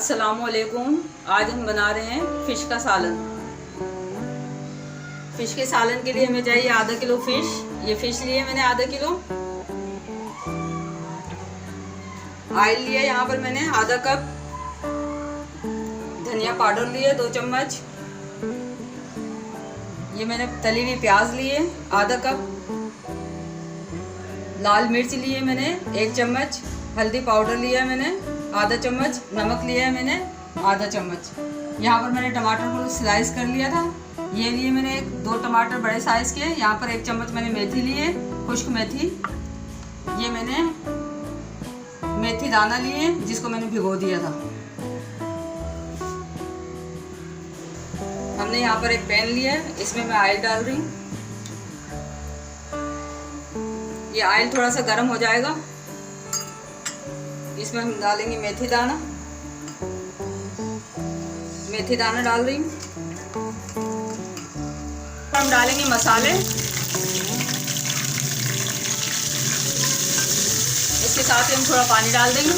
अस्सलामुअलैकुम। आज हम बना रहे हैं फ़िश का सालन। फ़िश के सालन के लिए हमें चाहिए आधा किलो फ़िश। ये फ़िश लिए मैंने आधा किलो। ऑयल लिया यहाँ पर मैंने आधा कप। धनिया पाउडर लिए 2 चम्मच। ये मैंने तली हुई प्याज लिए आधा कप। लाल मिर्च लिए मैंने 1 चम्मच। हल्दी पाउडर लिया है मैंने आधा चम्मच। नमक लिया है मैंने आधा चम्मच। यहाँ पर मैंने टमाटर को स्लाइस कर लिया था। ये लिए मैंने 2 टमाटर बड़े साइज़ के। यहाँ पर 1 चम्मच मैंने मेथी लिए, खुश्क मेथी। ये मैंने मेथी दाना लिए जिसको मैंने भिगो दिया था। हमने यहाँ पर एक पैन लिया है, इसमें मैं ऑयल डाल रही हूँ। ये ऑयल थोड़ा सा गर्म हो जाएगा, इसमें हम डालेंगे मेथी दाना। मेथी दाना डाल रही हूँ। हम डालेंगे मसाले। इसके साथ ही हम थोड़ा पानी डाल देंगे।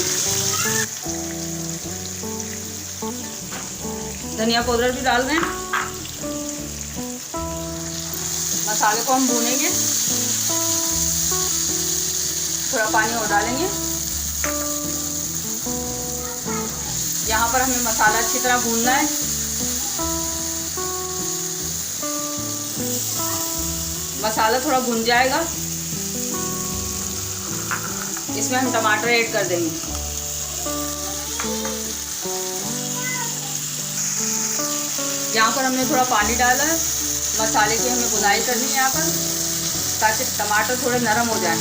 धनिया पाउडर भी डाल दें। मसाले को हम भूनेंगे। थोड़ा पानी और डालेंगे। यहाँ पर हमें मसाला अच्छी तरह भूनना है। मसाला थोड़ा भून जाएगा, इसमें हम टमाटर ऐड कर देंगे। यहाँ पर हमने थोड़ा पानी डाला है। मसाले की हमें भुनाई करनी है यहाँ पर, ताकि टमाटर थोड़े नरम हो जाएं।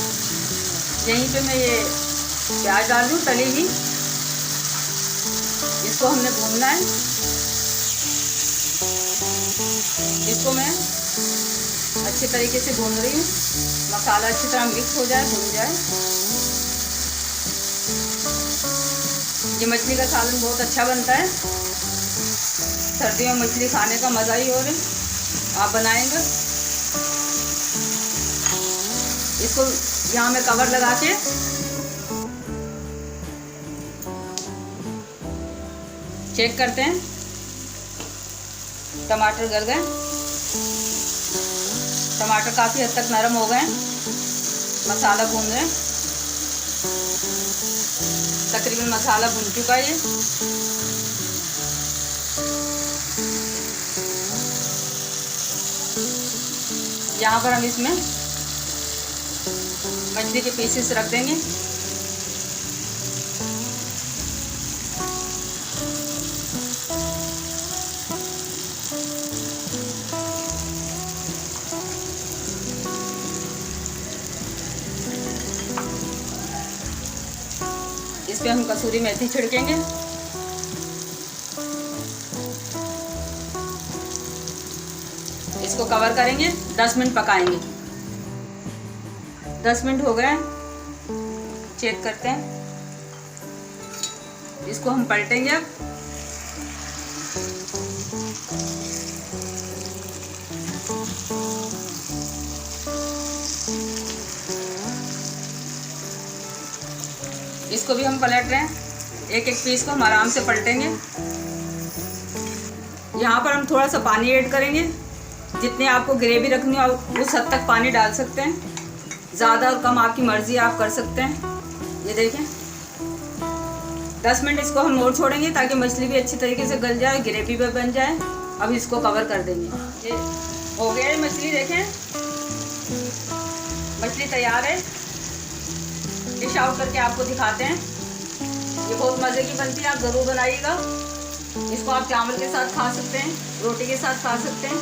यहीं पे मैं ये प्याज डाल दूँ तली हुई। इसको हमने भूनना है। इसको मैं अच्छे तरीके से भून रही हूँ। मसाला अच्छी तरह मिक्स हो जाए, भून जाए। ये मछली का सालन बहुत अच्छा बनता है। सर्दियों में मछली खाने का मज़ा ही और है। आप बनाएंगे। इसको यहाँ मैं कवर लगा के चेक करते हैं। टमाटर गल गए। टमाटर काफ़ी हद तक नरम हो गए। मसाला भून रहे। तकरीबन मसाला भून चुका है। यहाँ पर हम इसमें मछली के पीसेस रख देंगे। इस पे हम कसूरी मेथी छिड़केंगे। इसको कवर करेंगे, 10 मिनट पकाएंगे। 10 मिनट हो गए, चेक करते हैं। इसको हम पलटेंगे अब। इसको भी हम पलट रहे हैं। एक एक पीस को हम आराम से पलटेंगे। यहाँ पर हम थोड़ा सा पानी ऐड करेंगे। जितनी आपको ग्रेवी रखनी हो उस हद तक पानी डाल सकते हैं। ज़्यादा और कम आपकी मर्ज़ी, आप कर सकते हैं। ये देखें, 10 मिनट इसको हम और छोड़ेंगे ताकि मछली भी अच्छी तरीके से गल जाए, ग्रेवी भी बन जाए। अब इसको कवर कर देंगे। ये हो गया है मछली। देखें, मछली तैयार है। डिश आउट करके आपको दिखाते हैं। ये बहुत मज़े की बनती है, आप ज़रूर बनाइएगा। इसको आप चावल के साथ खा सकते हैं, रोटी के साथ खा सकते हैं।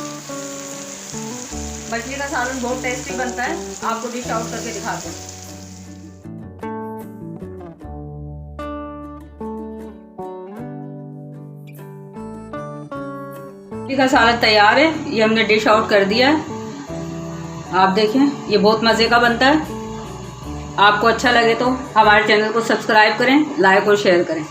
मछली का सालन बहुत टेस्टी बनता है। आपको डिश आउट करके दिखाते हैं। मछली का सालन तैयार है। ये हमने डिश आउट कर दिया है। आप देखें, ये बहुत मज़े का बनता है। आपको अच्छा लगे तो हमारे चैनल को सब्सक्राइब करें, लाइक और शेयर करें।